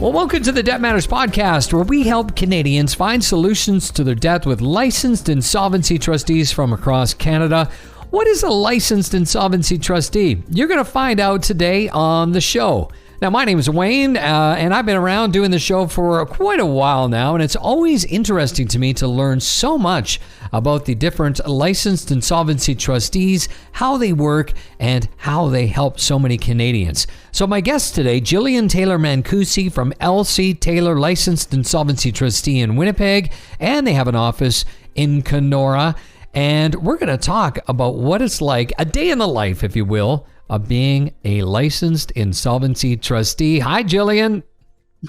Well, welcome to the Debt Matters Podcast, where we help Canadians find solutions to their debt with licensed insolvency trustees from across Canada. What is a licensed insolvency trustee? You're going to find out today on the show. Now, my name is Wayne, and I've been around doing the show for quite a while now, and it's always interesting to me to learn so much about the different licensed insolvency trustees, how they work, and how they help so many Canadians. So my guest today, Jillian Taylor-Mancusi from LC Taylor, licensed insolvency trustee in Winnipeg, and they have an office in Kenora, and we're going to talk about what it's like, a day in the life, if you will, of being a licensed insolvency trustee. Hi, Jillian.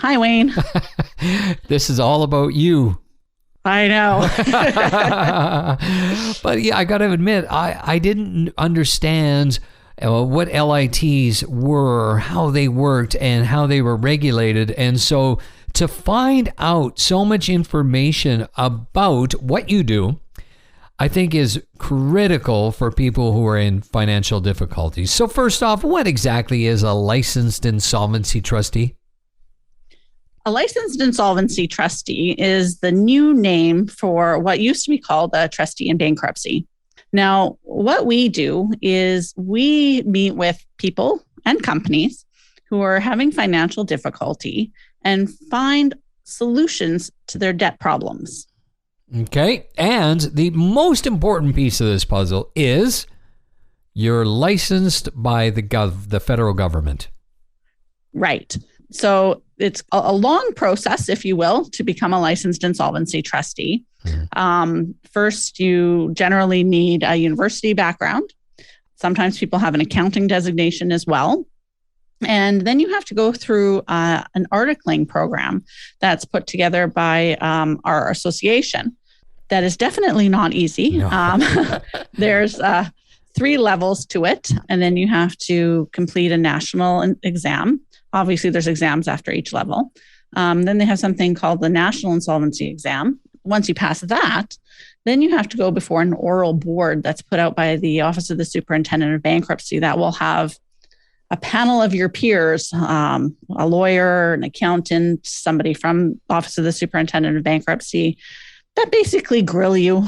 Hi, Wayne. This is all about you. I know. But yeah, I got to admit, I didn't understand what LITs were, how they worked, and how they were regulated. And so to find out so much information about what you do, I think is critical for people who are in financial difficulties. So first off, what exactly is a licensed insolvency trustee? A licensed insolvency trustee is the new name for what used to be called a trustee in bankruptcy. Now, what we do is we meet with people and companies who are having financial difficulty and find solutions to their debt problems. Okay, and the most important piece of this puzzle is you're licensed by the federal government. Right. So it's a long process, if you will, to become a licensed insolvency trustee. First, you generally need a university background. Sometimes people have an accounting designation as well. And then you have to go through an articling program that's put together by our association. That is definitely not easy. No. There's 3 levels to it, and then you have to complete a national exam. Obviously, there's exams after each level. Then they have something called the National Insolvency Exam. Once you pass that, then you have to go before an oral board that's put out by the Office of the Superintendent of Bankruptcy that will have a panel of your peers, a lawyer, an accountant, somebody from Office of the Superintendent of Bankruptcy, that basically grill you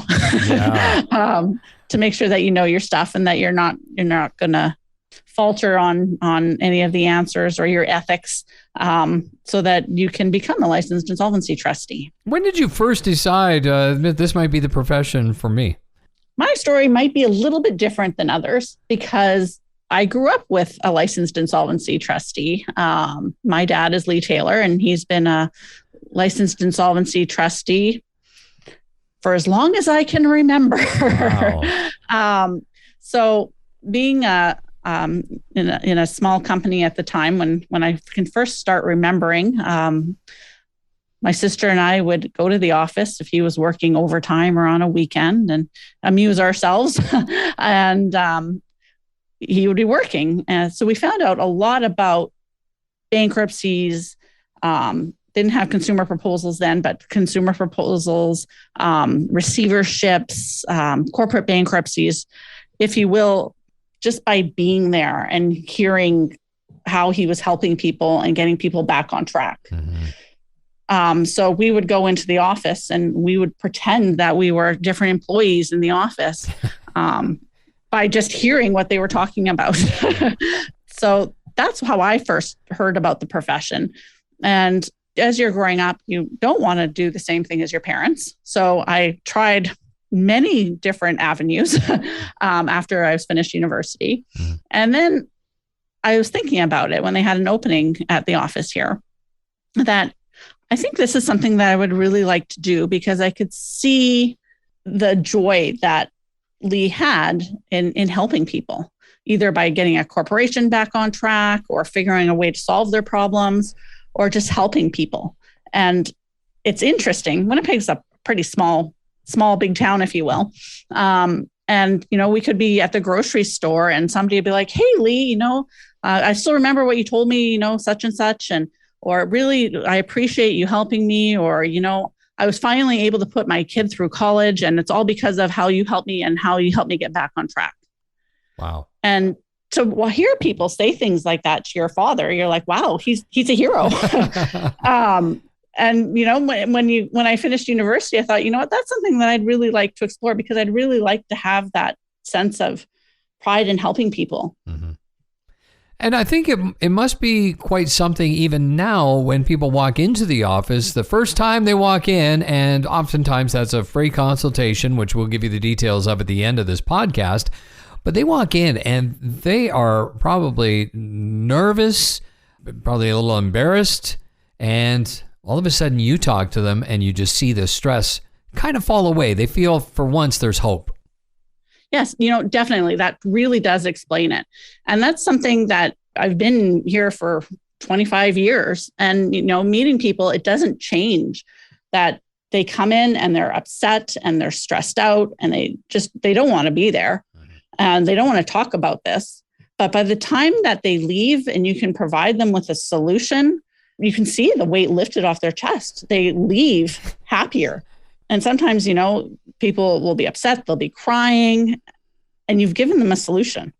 to make sure that you know your stuff and that you're not going to falter on any of the answers or your ethics, so that you can become a licensed insolvency trustee. When did you first decide this might be the profession for me? My story might be a little bit different than others because I grew up with a licensed insolvency trustee. My dad is Lee Taylor, and he's been a licensed insolvency trustee for as long as I can remember. Wow. So being in a small company at the time, when I can first start remembering, my sister and I would go to the office if he was working overtime or on a weekend and amuse ourselves. And he would be working. And so we found out a lot about bankruptcies. Didn't have consumer proposals then, but consumer proposals, receiverships, corporate bankruptcies, if you will, just by being there and hearing how he was helping people and getting people back on track. Mm-hmm. So we would go into the office and we would pretend that we were different employees in the office. By just hearing what they were talking about. So that's how I first heard about the profession. And as you're growing up, you don't want to do the same thing as your parents. So I tried many different avenues after I was finished university. Mm-hmm. And then I was thinking about it when they had an opening at the office here, that I think this is something that I would really like to do because I could see the joy that Lee had in helping people, either by getting a corporation back on track or figuring a way to solve their problems or just helping people. And it's interesting. Winnipeg's a pretty small, big town, if you will. And, we could be at the grocery store and somebody would be like, hey, Lee, I still remember what you told me, such and such. Or really, I appreciate you helping me. Or, I was finally able to put my kid through college, and it's all because of how you helped me and how you helped me get back on track. Wow. And hear people say things like that to your father, you're like, wow, he's a hero. And when I finished university, I thought, you know what, that's something that I'd really like to explore, because I'd really like to have that sense of pride in helping people. Mm-hmm. And I think it must be quite something even now when people walk into the office, the first time they walk in, and oftentimes that's a free consultation, which we'll give you the details of at the end of this podcast. But they walk in and they are probably nervous, probably a little embarrassed, and all of a sudden you talk to them and you just see the stress kind of fall away. They feel for once there's hope. Yes, definitely. That really does explain it. And that's something that I've been here for 25 years. And, meeting people, it doesn't change that they come in and they're upset and they're stressed out and they don't want to be there and they don't want to talk about this. But by the time that they leave and you can provide them with a solution, you can see the weight lifted off their chest. They leave happier. And sometimes, people will be upset, they'll be crying, and you've given them a solution.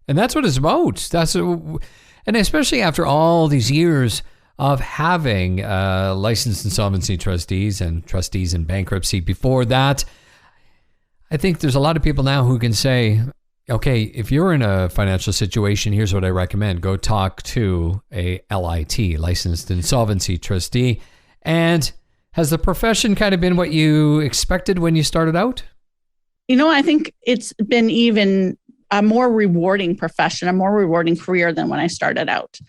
And that's what it's about. And especially after all these years of having licensed insolvency trustees and trustees in bankruptcy before that, I think there's a lot of people now who can say, okay, if you're in a financial situation, here's what I recommend. Go talk to a LIT, licensed insolvency trustee. And has the profession kind of been what you expected when you started out? I think it's been even a more rewarding profession, a more rewarding career than when I started out,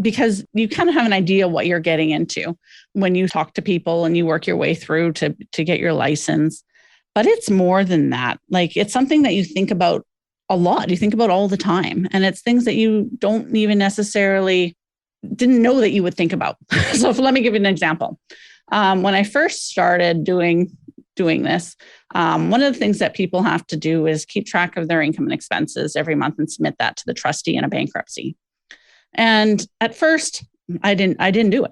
because you kind of have an idea what you're getting into when you talk to people and you work your way through to get your license. But it's more than that. Like, it's something that you think about a lot. You think about all the time. And it's things that you don't even necessarily didn't know that you would think about. So let me give you an example. When I first started doing this, one of the things that people have to do is keep track of their income and expenses every month and submit that to the trustee in a bankruptcy. And at first, I didn't do it.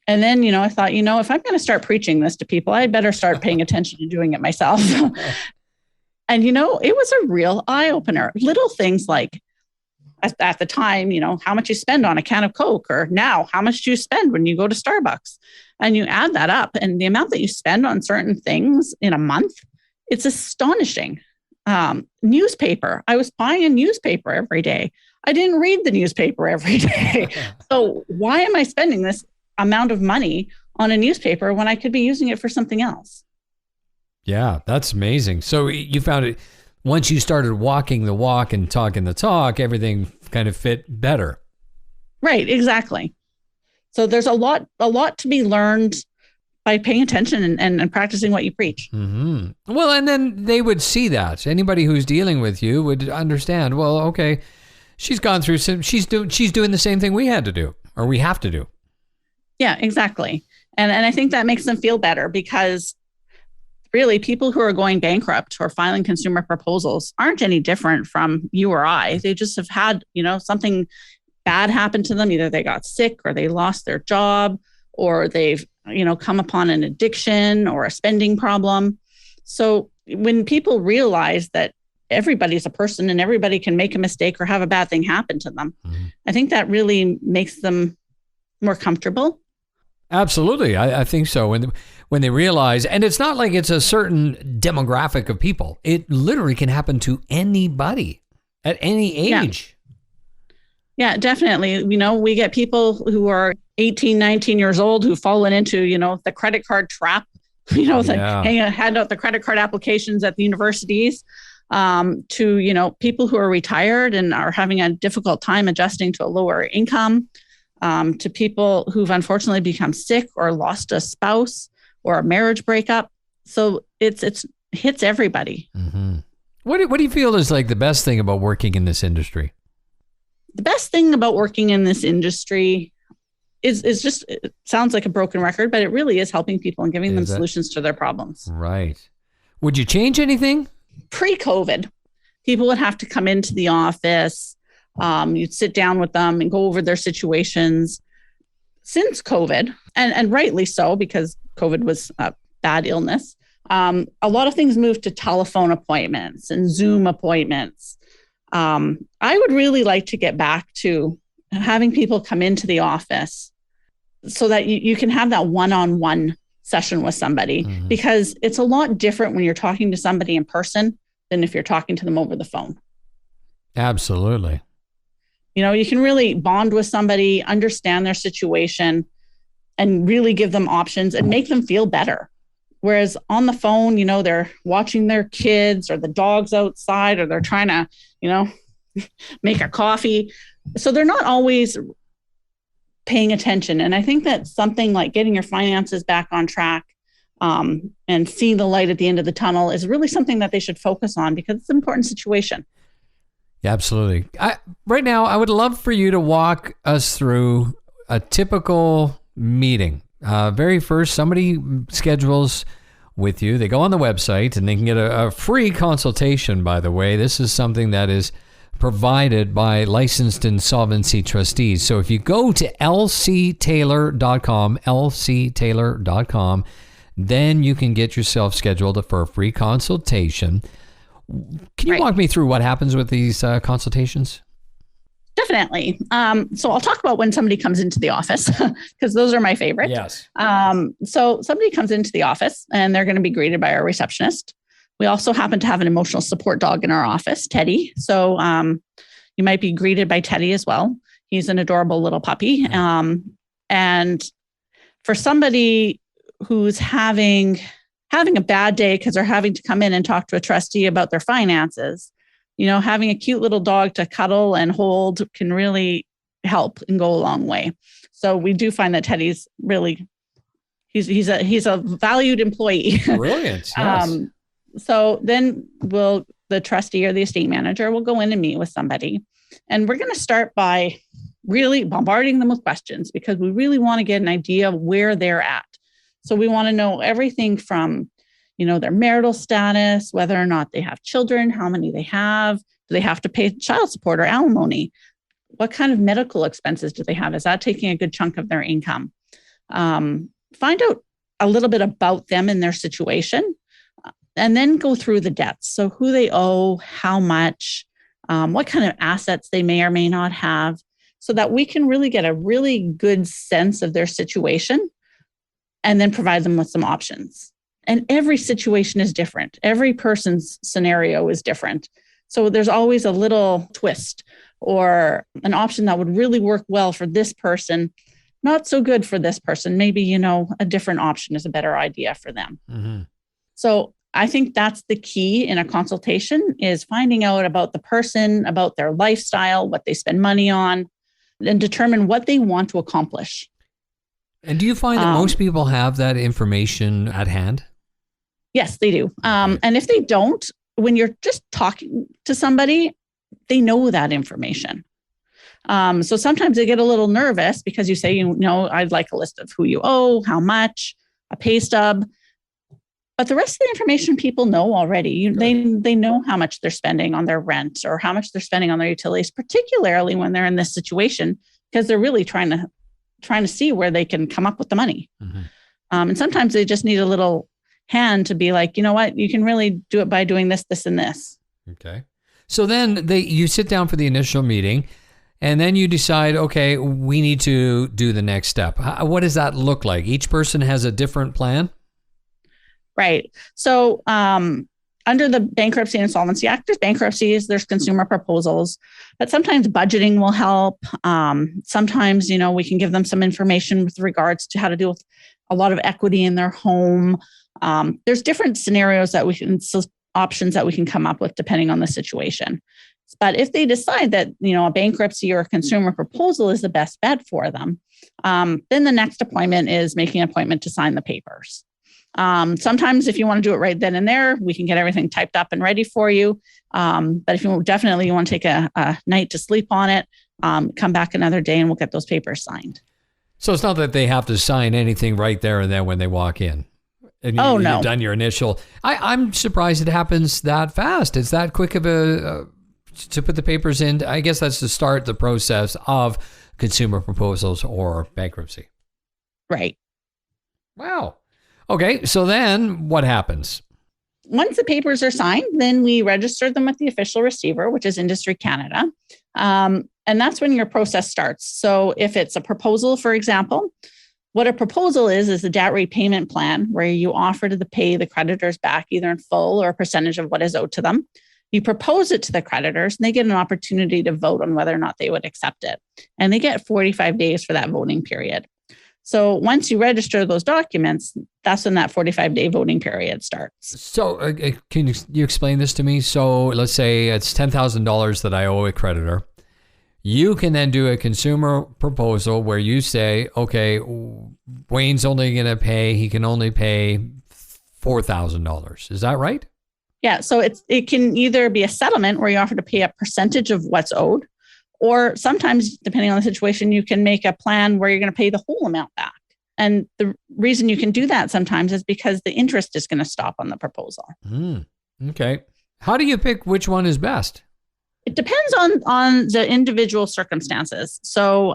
And then, I thought, if I'm going to start preaching this to people, I'd better start paying attention to doing it myself. And, it was a real eye opener. Little things like, at the time, how much you spend on a can of Coke, or now how much do you spend when you go to Starbucks? And you add that up, and the amount that you spend on certain things in a month, it's astonishing. Newspaper. I was buying a newspaper every day. I didn't read the newspaper every day. So why am I spending this amount of money on a newspaper when I could be using it for something else? Yeah, that's amazing. So you found it, once you started walking the walk and talking the talk, everything kind of fit better. Right, exactly. So there's a lot to be learned by paying attention and practicing what you preach. Mm-hmm. Well, and then they would see that. Anybody who's dealing with you would understand, well, okay, she's gone through she's doing the same thing we had to do, or we have to do. Yeah, exactly. And I think that makes them feel better, because really, people who are going bankrupt or filing consumer proposals aren't any different from you or I. They just have had, something bad happen to them. Either they got sick, or they lost their job, or they've, come upon an addiction or a spending problem. So when people realize that everybody's a person and everybody can make a mistake or have a bad thing happen to them, mm-hmm. I think that really makes them more comfortable. Absolutely. I think so. When they realize, and it's not like it's a certain demographic of people. It literally can happen to anybody at any age. Yeah, definitely. We get people who are 18, 19 years old who've fallen into, the credit card trap, hand out the credit card applications at the universities, to, people who are retired and are having a difficult time adjusting to a lower income. To people who've unfortunately become sick or lost a spouse or a marriage breakup. So it hits everybody. Mm-hmm. What do you feel is like the best thing about working in this industry? The best thing about working in this industry is just, it sounds like a broken record, but it really is helping people and giving them solutions to their problems. Right. Would you change anything? Pre-COVID, people would have to come into the office. You'd sit down with them and go over their situations. Since COVID, and rightly so, because COVID was a bad illness, a lot of things moved to telephone appointments and Zoom appointments. I would really like to get back to having people come into the office so that you can have that one-on-one session with somebody, because it's a lot different when you're talking to somebody in person than if you're talking to them over the phone. Absolutely. You can really bond with somebody, understand their situation, and really give them options and make them feel better. Whereas on the phone, they're watching their kids or the dogs outside, or they're trying to, make a coffee. So they're not always paying attention. And I think that something like getting your finances back on track and seeing the light at the end of the tunnel is really something that they should focus on, because it's an important situation. Yeah, absolutely. Right now, I would love for you to walk us through a typical meeting. Very first, somebody schedules with you. They go on the website and they can get a free consultation, by the way. This is something that is provided by licensed insolvency trustees. So if you go to lctaylor.com, then you can get yourself scheduled for a free consultation. Can you walk me through what happens with these consultations? Definitely. So I'll talk about when somebody comes into the office, because those are my favorite. Yes. So somebody comes into the office and they're going to be greeted by our receptionist. We also happen to have an emotional support dog in our office, Teddy. So you might be greeted by Teddy as well. He's an adorable little puppy. And for somebody who's having a bad day because they're having to come in and talk to a trustee about their finances, having a cute little dog to cuddle and hold can really help and go a long way. So we do find that Teddy's really, he's a valued employee. Brilliant. Yes. So then the trustee or the estate manager will go in and meet with somebody. And we're going to start by really bombarding them with questions, because we really want to get an idea of where they're at. So we want to know everything from, their marital status, whether or not they have children, how many they have, do they have to pay child support or alimony? What kind of medical expenses do they have? Is that taking a good chunk of their income? Find out a little bit about them and their situation, and then go through the debts. So who they owe, how much, what kind of assets they may or may not have, so that we can really get a really good sense of their situation and then provide them with some options. And every situation is different. Every person's scenario is different. So there's always a little twist or an option that would really work well for this person, not so good for this person. Maybe, a different option is a better idea for them. Mm-hmm. So I think that's the key in a consultation, is finding out about the person, about their lifestyle, what they spend money on, and determine what they want to accomplish. And do you find that most people have that information at hand? Yes, they do. And if they don't, when you're just talking to somebody, they know that information. So sometimes they get a little nervous because you say, I'd like a list of who you owe, how much, a pay stub. But the rest of the information people know already. They know how much they're spending on their rent or how much they're spending on their utilities, particularly when they're in this situation, because they're really trying to see where they can come up with the money. Mm-hmm. And sometimes they just need a little hand to be like, you know what, you can really do it by doing this, this, and this. Okay. So then you sit down for the initial meeting, and then you decide, okay, we need to do the next step. What does that look like? Each person has a different plan? Right. So under the Bankruptcy and Insolvency Act, there's bankruptcies, there's consumer proposals, but sometimes budgeting will help. Sometimes, we can give them some information with regards to how to deal with a lot of equity in their home. There's different scenarios options that we can come up with depending on the situation. But if they decide that, a bankruptcy or a consumer proposal is the best bet for them, then the next appointment is making an appointment to sign the papers. Sometimes if you want to do it right then and there, we can get everything typed up and ready for you. But if you want to take a night to sleep on it, come back another day and we'll get those papers signed. So it's not that they have to sign anything right there and then when they walk in. And no. You've done your initial. I'm surprised it happens that fast. It's that quick of to put the papers in. I guess that's to start the process of consumer proposals or bankruptcy. Right. Wow. Okay, so then what happens? once the papers are signed, then we register them with the official receiver, which is Industry Canada. And that's when your process starts. So if it's a proposal, for example, what a proposal is a debt repayment plan where you offer to pay the creditors back either in full or a percentage of what is owed to them. You propose it to the creditors and they get an opportunity to vote on whether or not they would accept it. And they get 45 days for that voting period. So once you register those documents, that's when that 45-day voting period starts. So can you explain this to me? So let's say it's $10,000 that I owe a creditor. You can then do a consumer proposal where you say, okay, Wayne's only going to pay, he can only pay $4,000. Is that right? Yeah. So it can either be a settlement where you offer to pay a percentage of what's owed, or sometimes, depending on the situation, you can make a plan where you're going to pay the whole amount back. And the reason you can do that sometimes is because the interest is going to stop on the proposal. Okay. How do you pick which one is best? It depends on the individual circumstances. So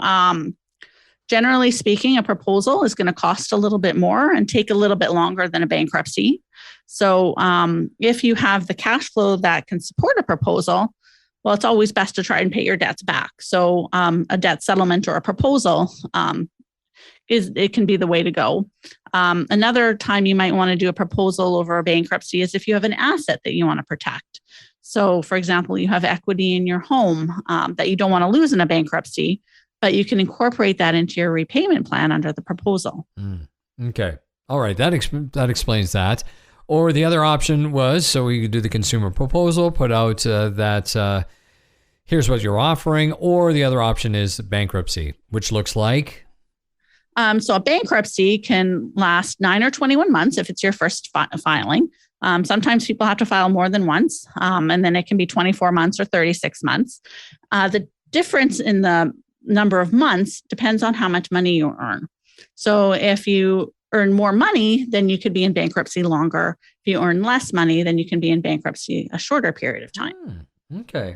generally speaking, a proposal is going to cost a little bit more and take a little bit longer than a bankruptcy. So if you have the cash flow that can support a proposal, well, it's always best to try and pay your debts back. So a debt settlement or a proposal it can be the way to go. Another time you might want to do a proposal over a bankruptcy is if you have an asset that you want to protect. So, for example, you have equity in your home that you don't want to lose in a bankruptcy, but you can incorporate that into your repayment plan under the proposal. Okay. All right. That explains that. Or the other option was, so we could do the consumer proposal, put out that here's what you're offering, or the other option is bankruptcy, which looks like? So a bankruptcy can last 9 or 21 months if it's your first filing. Sometimes people have to file more than once, and then it can be 24 months or 36 months. The difference in the number of months depends on how much money you earn. So if you earn more money, then you could be in bankruptcy longer. If you earn less money, then you can be in bankruptcy a shorter period of time. Okay.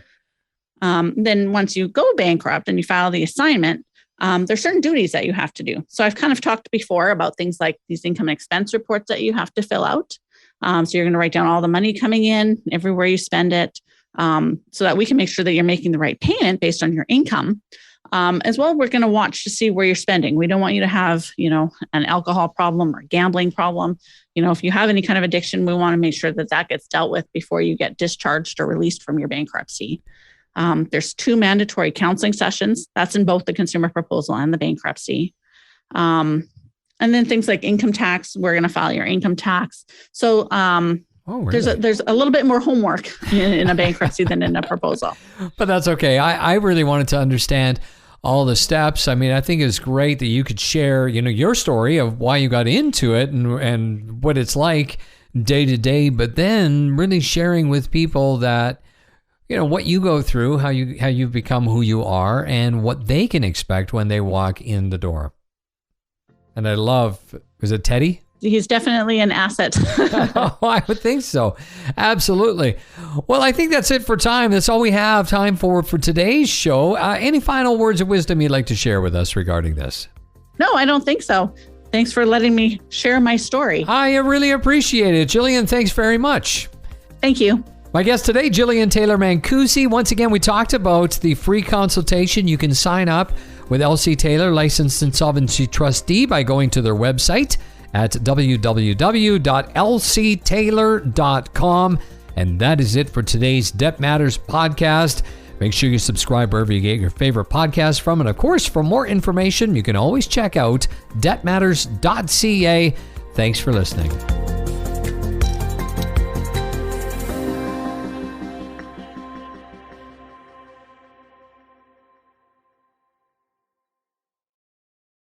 Then once you go bankrupt and you file the assignment, there's certain duties that you have to do. So I've kind of talked before about things like these income and expense reports that you have to fill out. So you're going to write down all the money coming in, everywhere you spend it, so that we can make sure that you're making the right payment based on your income. As well, we're going to watch to see where you're spending. We don't want you to have, an alcohol problem or gambling problem. If you have any kind of addiction, we want to make sure that that gets dealt with before you get discharged or released from your bankruptcy. There's 2 mandatory counseling sessions. That's in both the consumer proposal and the bankruptcy. And then things like income tax, we're going to file your income tax. So really? There's a little bit more homework in a bankruptcy than in a proposal. But that's okay. I really wanted to understand all the steps. I mean, I think it's great that you could share, your story of why you got into it and what it's like day to day, but then really sharing with people that, what you go through, how you've become who you are, and what they can expect when they walk in the door. And I love, is it Teddy? He's definitely an asset. Oh, I would think so. Absolutely. Well, I think that's it for time. That's all we have time for today's show. Any final words of wisdom you'd like to share with us regarding this? No, I don't think so. Thanks for letting me share my story. I really appreciate it. Jillian, thanks very much. Thank you. My guest today, Jillian Taylor-Mancusi. Once again, we talked about the free consultation. You can sign up with LC Taylor, Licensed Insolvency Trustee, by going to their website at www.lctaylor.com. And that is it for today's Debt Matters podcast. Make sure you subscribe wherever you get your favorite podcast from. And of course, for more information, you can always check out debtmatters.ca. Thanks for listening.